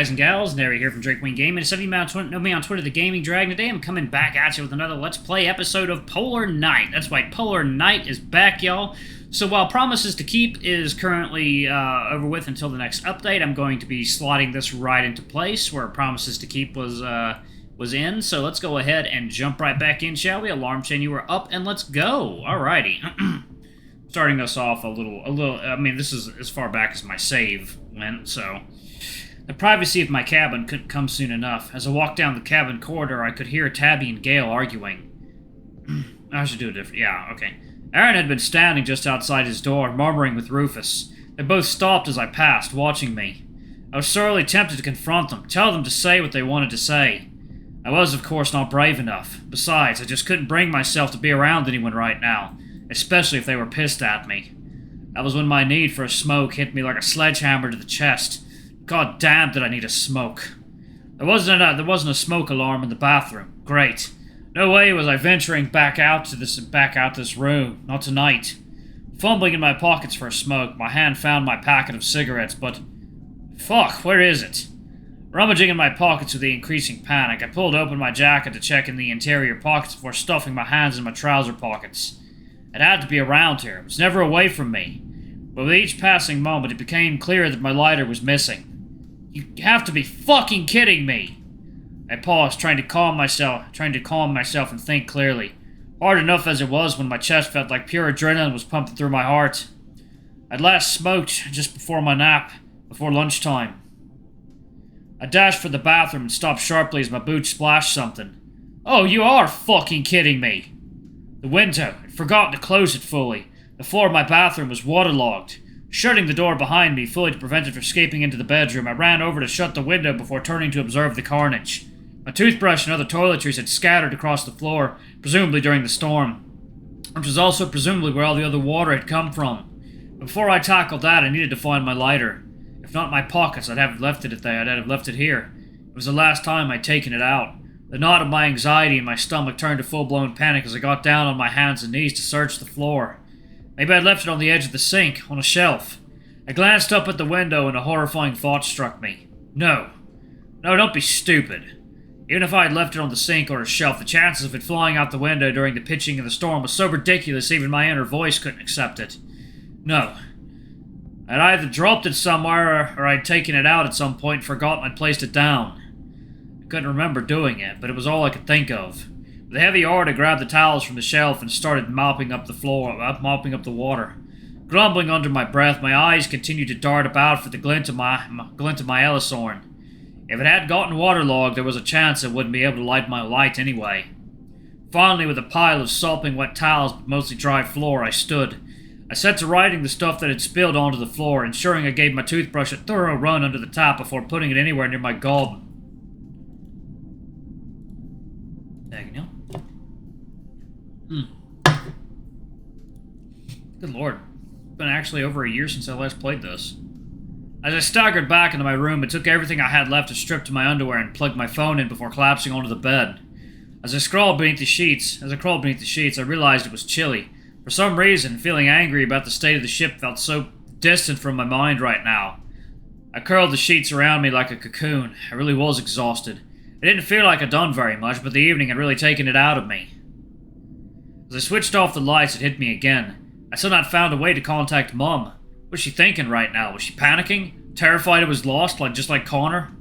guys and gals? Nary here from Drake Wing Gaming. Some of you know me on Twitter, The Gaming Dragon. Today I'm coming back at you with another Let's Play episode of Polar Night. That's right, Polar Night is back, y'all. So while Promises to Keep is currently over with until the next update, I'm going to be slotting this right into place where Promises to Keep was in. So let's go ahead and jump right back in, shall we? Alarm chain, you are up, and let's go. Alrighty. Starting us off a little, I mean, this is as far back as my save went, so... The privacy of my cabin couldn't come soon enough. As I walked down the cabin corridor, I could hear Tabby and Gale arguing. I should do it different. Yeah, okay. Aaron had been standing just outside his door, murmuring with Rufus. They both stopped as I passed, watching me. I was sorely tempted to confront them, tell them to say what they wanted to say. I was, of course, not brave enough. Besides, I just couldn't bring myself to be around anyone right now, especially if they were pissed at me. That was when my need for a smoke hit me like a sledgehammer to the chest. God damn, did I need a smoke. There wasn't a smoke alarm in the bathroom. Great. No way was I venturing back out this room. Not tonight. Fumbling in my pockets for a smoke, my hand found my packet of cigarettes, but... Fuck, where is it? Rummaging in my pockets with the increasing panic, I pulled open my jacket to check in the interior pockets before stuffing my hands in my trouser pockets. It had to be around here. It was never away from me. But with each passing moment, it became clear that my lighter was missing. You have to be fucking kidding me! I paused, trying to calm myself and think clearly. Hard enough as it was when my chest felt like pure adrenaline was pumping through my heart. I'd last smoked just before my nap, before lunchtime. I dashed for the bathroom and stopped sharply as my boots splashed something. Oh, you are fucking kidding me! The window. I'd forgotten to close it fully. The floor of my bathroom was waterlogged. Shutting the door behind me, fully to prevent it from escaping into the bedroom, I ran over to shut the window before turning to observe the carnage. My toothbrush and other toiletries had scattered across the floor, presumably during the storm, which was also presumably where all the other water had come from. But before I tackled that, I needed to find my lighter. If not in my pockets, I'd have left it there. I'd have left it here. It was the last time I'd taken it out. The knot of my anxiety in my stomach turned to full-blown panic as I got down on my hands and knees to search the floor. Maybe I'd left it on the edge of the sink, on a shelf. I glanced up at the window and a horrifying thought struck me. No, don't be stupid. Even if I had left it on the sink or a shelf, the chances of it flying out the window during the pitching of the storm was so ridiculous even my inner voice couldn't accept it. No. I'd either dropped it somewhere or I'd taken it out at some point and forgotten I'd placed it down. I couldn't remember doing it, but it was all I could think of. With a heavy heart, I grabbed the towels from the shelf and started mopping up the water. Grumbling under my breath, my eyes continued to dart about for the glint of my Ellishorn. If it had gotten waterlogged, there was a chance I wouldn't be able to light my light anyway. Finally, with a pile of sopping wet towels but mostly dry floor, I stood. I set to righting the stuff that had spilled onto the floor, ensuring I gave my toothbrush a thorough run under the tap before putting it anywhere near my gob. Good lord. It's been actually over a year since I last played this. As I staggered back into my room, it took everything I had left to strip to my underwear and plug my phone in before collapsing onto the bed. As I crawled beneath the sheets, I realized it was chilly. For some reason, feeling angry about the state of the ship felt so distant from my mind right now. I curled the sheets around me like a cocoon. I really was exhausted. It didn't feel like I'd done very much, but the evening had really taken it out of me. As I switched off the lights, it hit me again. I still not found a way to contact Mum. What was she thinking right now? Was she panicking? Terrified it was lost, just like Connor?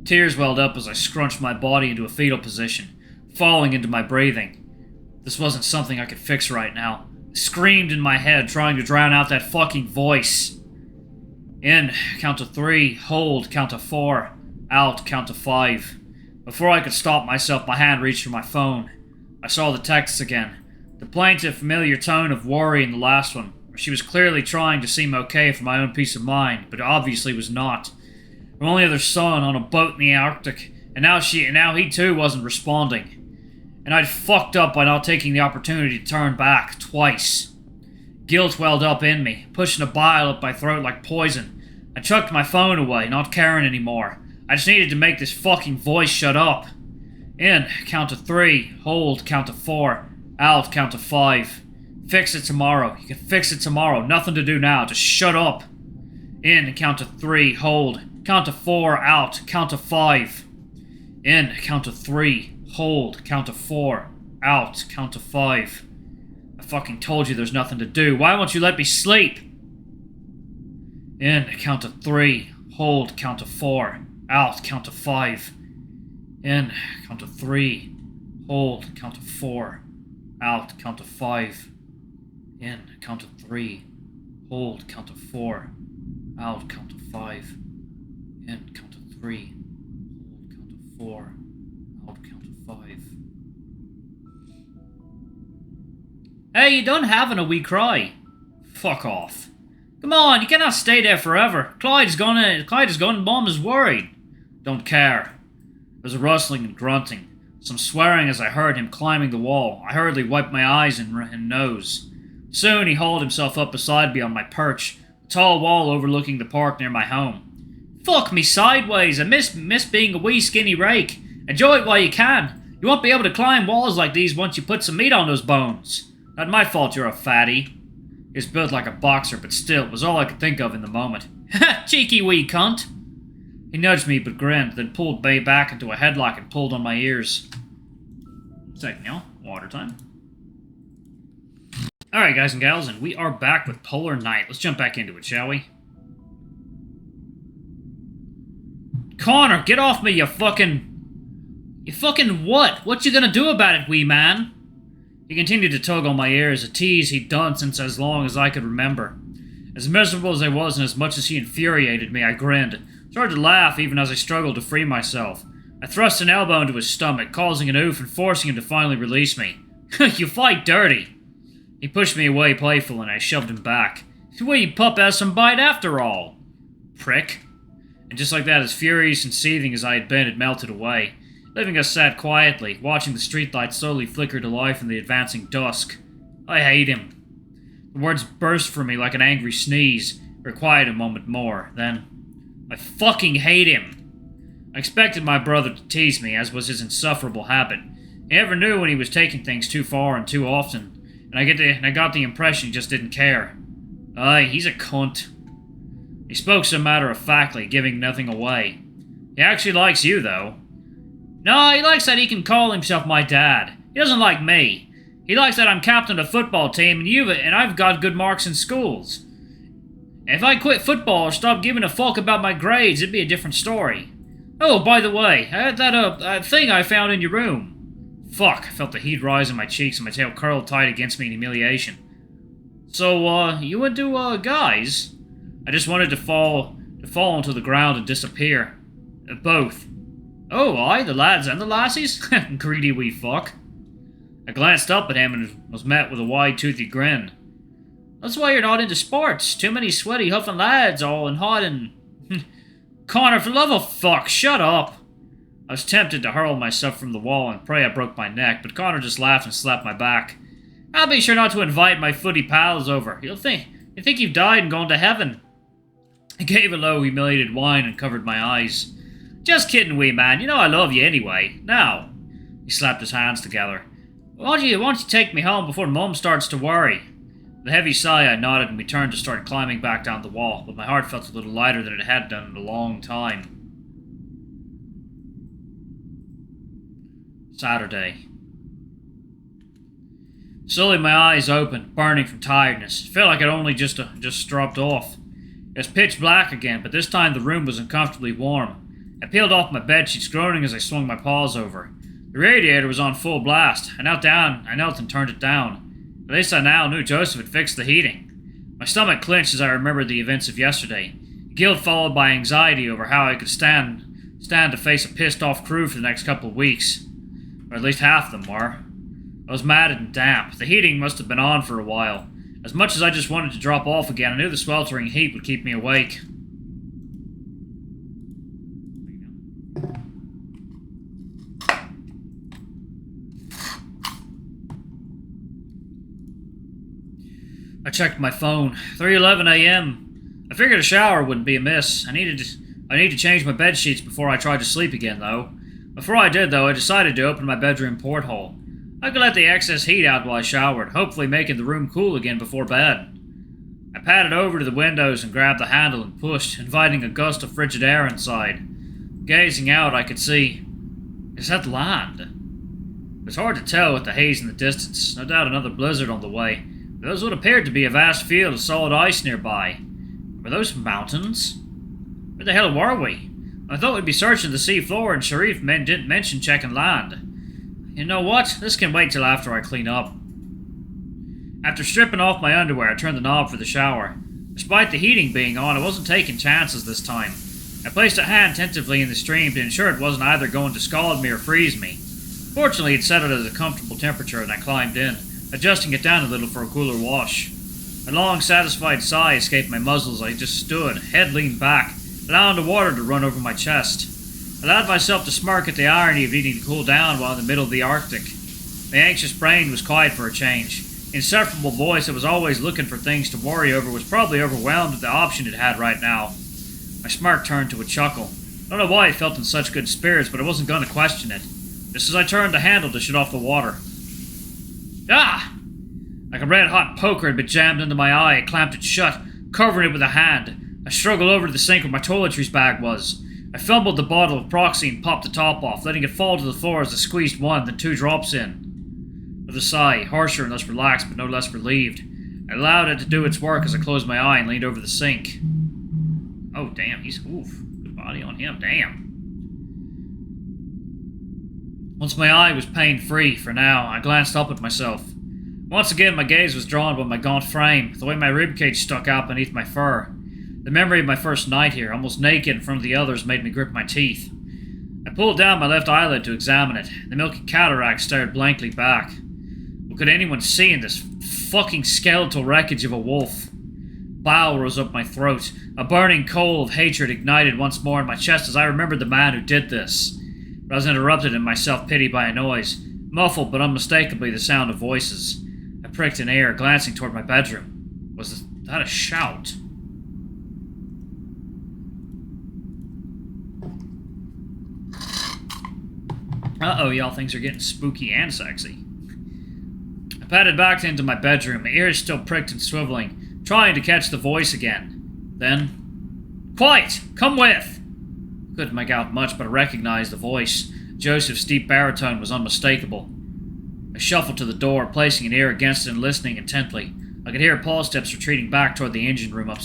Tears welled up as I scrunched my body into a fetal position, falling into my breathing. This wasn't something I could fix right now. I screamed in my head, trying to drown out that fucking voice. In, count to 3, hold, count to 4, out, count to 5. Before I could stop myself, my hand reached for my phone. I saw the texts again. The plaintive, familiar tone of worry in the last one. She was clearly trying to seem okay for my own peace of mind, but obviously was not. Her only other son on a boat in the Arctic, and now he too wasn't responding. And I'd fucked up by not taking the opportunity to turn back, twice. Guilt welled up in me, pushing a bile up my throat like poison. I chucked my phone away, not caring anymore. I just needed to make this fucking voice shut up. In, count to 3, hold, count to 4, out, count to 5. Fix it tomorrow. You can fix it tomorrow. Nothing to do now. Just shut up. In, count to 3, hold, count to 4, out, count to 5, in, count to 3, hold, count to 4, out, count to 5. I fucking told you there's nothing to do. Why won't you let me sleep? In, count to 3, hold, count to 4, out, count to 5. In, count to 3, hold, count to 4, out, count to 5. In, count to 3, hold, count to 4, out, count to 5. In, count to 3, hold, count to 4, out, count to 5. Hey, you done having a wee cry? Fuck off. Come on, you cannot stay there forever. Clyde is gone and Mom is worried. Don't care. There's a rustling and grunting, some swearing as I heard him climbing the wall. I hurriedly wiped my eyes and nose. Soon he hauled himself up beside me on my perch, a tall wall overlooking the park near my home. Fuck me sideways, I miss being a wee skinny rake. Enjoy it while you can. You won't be able to climb walls like these once you put some meat on those bones. Not my fault you're a fatty. He was built like a boxer, but still, it was all I could think of in the moment. Ha! Cheeky wee cunt! He nudged me but grinned, then pulled me back into a headlock and pulled on my ears. Second, y'all. Water time. Alright, guys and gals, and we are back with Polar Night. Let's jump back into it, shall we? Connor, get off me, you fucking... You fucking what? What you gonna do about it, wee man? He continued to tug on my ears, a tease he'd done since as long as I could remember. As miserable as I was and as much as he infuriated me, I grinned. Started to laugh even as I struggled to free myself. I thrust an elbow into his stomach, causing an oof and forcing him to finally release me. You fight dirty! He pushed me away playful and I shoved him back. Wee pup has some bite after all! Prick. And just like that, as furious and seething as I had been, it melted away, leaving us sat quietly, watching the streetlights slowly flicker to life in the advancing dusk. I hate him. The words burst from me like an angry sneeze, or quiet a moment more, then... I fucking hate him! I expected my brother to tease me, as was his insufferable habit. He never knew when he was taking things too far and too often, and I got the impression he just didn't care. Aye, he's a cunt. He spoke so matter-of-factly, giving nothing away. He actually likes you, though. No, he likes that he can call himself my dad. He doesn't like me. He likes that I'm captain of the football team and I've got good marks in schools. If I quit football or stopped giving a fuck about my grades, it'd be a different story. Oh, by the way, I had that thing I found in your room. Fuck, I felt the heat rise in my cheeks and my tail curled tight against me in humiliation. So, you into, guys? I just wanted to fall onto the ground and disappear. Both. Oh, aye, the lads and the lassies? Greedy wee fuck. I glanced up at him and was met with a wide-toothy grin. That's why you're not into sports. Too many sweaty, huffing lads all in hot and... Connor, for the love of fuck, shut up! I was tempted to hurl myself from the wall and pray I broke my neck, but Connor just laughed and slapped my back. I'll be sure not to invite my footy pals over. You think you've died and gone to heaven. I gave a low, humiliated whine and covered my eyes. Just kidding, wee man. You know I love you anyway. Now. He slapped his hands together. Why don't you take me home before Mum starts to worry? With a heavy sigh, I nodded and we turned to start climbing back down the wall, but my heart felt a little lighter than it had done in a long time. Saturday. Slowly my eyes opened, burning from tiredness. It felt like I'd only just dropped off. It was pitch black again, but this time the room was uncomfortably warm. I peeled off my bedsheets, groaning as I swung my paws over. The radiator was on full blast. I knelt and turned it down. At least I now knew Joseph had fixed the heating. My stomach clenched as I remembered the events of yesterday. Guilt followed by anxiety over how I could stand to face a pissed-off crew for the next couple of weeks. Or at least half of them were. I was matted and damp. The heating must have been on for a while. As much as I just wanted to drop off again, I knew the sweltering heat would keep me awake. I checked my phone. 3:11 a.m. I figured a shower wouldn't be amiss. I need to change my bed sheets before I tried to sleep again, though. Before I did, though, I decided to open my bedroom porthole. I could let the excess heat out while I showered, hopefully making the room cool again before bed. I padded over to the windows and grabbed the handle and pushed, inviting a gust of frigid air inside. Gazing out, I could see... Is that land? It was hard to tell with the haze in the distance. No doubt another blizzard on the way. Those would appear to be a vast field of solid ice nearby. Were those mountains? Where the hell were we? I thought we'd be searching the sea floor, and Sharif didn't mention checking land. You know what? This can wait till after I clean up. After stripping off my underwear, I turned the knob for the shower. Despite the heating being on, I wasn't taking chances this time. I placed a hand tentatively in the stream to ensure it wasn't either going to scald me or freeze me. Fortunately, it set it at a comfortable temperature, and I climbed in, adjusting it down a little for a cooler wash. A long, satisfied sigh escaped my muzzle as I just stood, head leaned back, allowing the water to run over my chest. I allowed myself to smirk at the irony of needing to cool down while in the middle of the Arctic. My anxious brain was quiet for a change. The insufferable voice that was always looking for things to worry over was probably overwhelmed with the option it had right now. My smirk turned to a chuckle. I don't know why I felt in such good spirits, but I wasn't going to question it. Just as I turned the handle to shut off the water. Ah! Like a red-hot poker had been jammed into my eye, I clamped it shut, covering it with a hand. I struggled over to the sink where my toiletries bag was. I fumbled the bottle of Proxy and popped the top off, letting it fall to the floor as I squeezed one, then 2 drops in. With a sigh, harsher and less relaxed, but no less relieved, I allowed it to do its work as I closed my eye and leaned over the sink. Oh, damn, he's... Oof. Good body on him, damn. Once my eye was pain-free, for now, I glanced up at myself. Once again, my gaze was drawn by my gaunt frame, the way my ribcage stuck out beneath my fur. The memory of my first night here, almost naked in front of the others, made me grip my teeth. I pulled down my left eyelid to examine it. The milky cataract stared blankly back. What could anyone see in this fucking skeletal wreckage of a wolf? Bile rose up my throat. A burning coal of hatred ignited once more in my chest as I remembered the man who did this. But I was interrupted in my self-pity by a noise, muffled but unmistakably the sound of voices. I pricked an ear, glancing toward my bedroom. Was that a shout? Uh-oh, y'all, things are getting spooky and sexy. I padded back into my bedroom, my ears still pricked and swiveling, trying to catch the voice again. Then... Quiet! Come with! Couldn't make out much, but I recognized the voice. Joseph's deep baritone was unmistakable. I shuffled to the door, placing an ear against it and listening intently. I could hear Paul's steps retreating back toward the engine room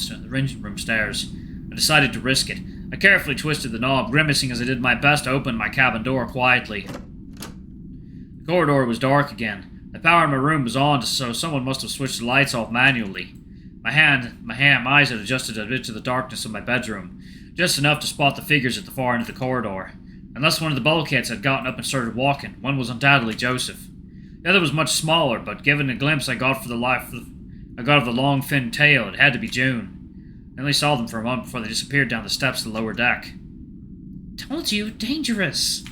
stairs. I decided to risk it. I carefully twisted the knob, grimacing as I did my best to open my cabin door quietly. The corridor was dark again. The power in my room was on, so someone must have switched the lights off manually. My eyes had adjusted a bit to the darkness of my bedroom, just enough to spot the figures at the far end of the corridor. Unless one of the bulkheads had gotten up and started walking, one was undoubtedly Joseph. The other was much smaller, but given the glimpse I got of the long, thin tail, it had to be June. I only saw them for a moment before they disappeared down the steps of the lower deck. Told you, dangerous.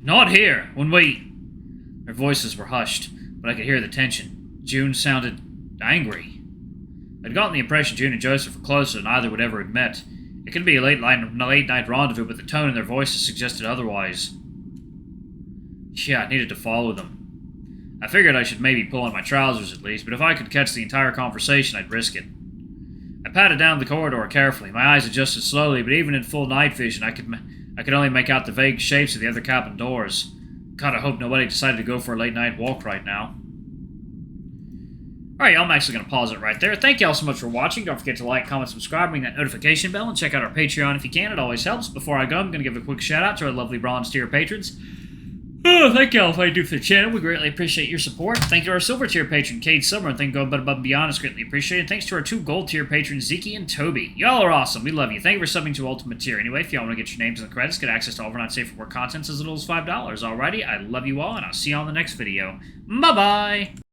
Not here, when we... Their voices were hushed, but I could hear the tension. June sounded angry. I'd gotten the impression June and Joseph were closer than either would ever admit. It could be a late-night rendezvous, but the tone in their voices suggested otherwise. Yeah, I needed to follow them. I figured I should maybe pull on my trousers at least, but if I could catch the entire conversation, I'd risk it. I padded down the corridor carefully. My eyes adjusted slowly, but even in full night vision, I could only make out the vague shapes of the other cabin doors. God, I hope nobody decided to go for a late-night walk right now. Alright, I'm actually going to pause it right there. Thank you all so much for watching. Don't forget to like, comment, subscribe, ring that notification bell, and check out our Patreon if you can. It always helps. Before I go, I'm going to give a quick shout-out to our lovely bronze tier patrons. Oh, thank you all for what you do for the channel. We greatly appreciate your support. Thank you to our silver tier patron, Cade Summer, and thank you going above and beyond. It's greatly appreciated. Thanks to our 2 gold tier patrons, Zeke and Toby. Y'all are awesome. We love you. Thank you for subbing to Ultimate Tier. Anyway, if y'all want to get your names in the credits, get access to overnight safe for work contents as little as $5. Alrighty, I love you all, and I'll see you on the next video. Bye-bye!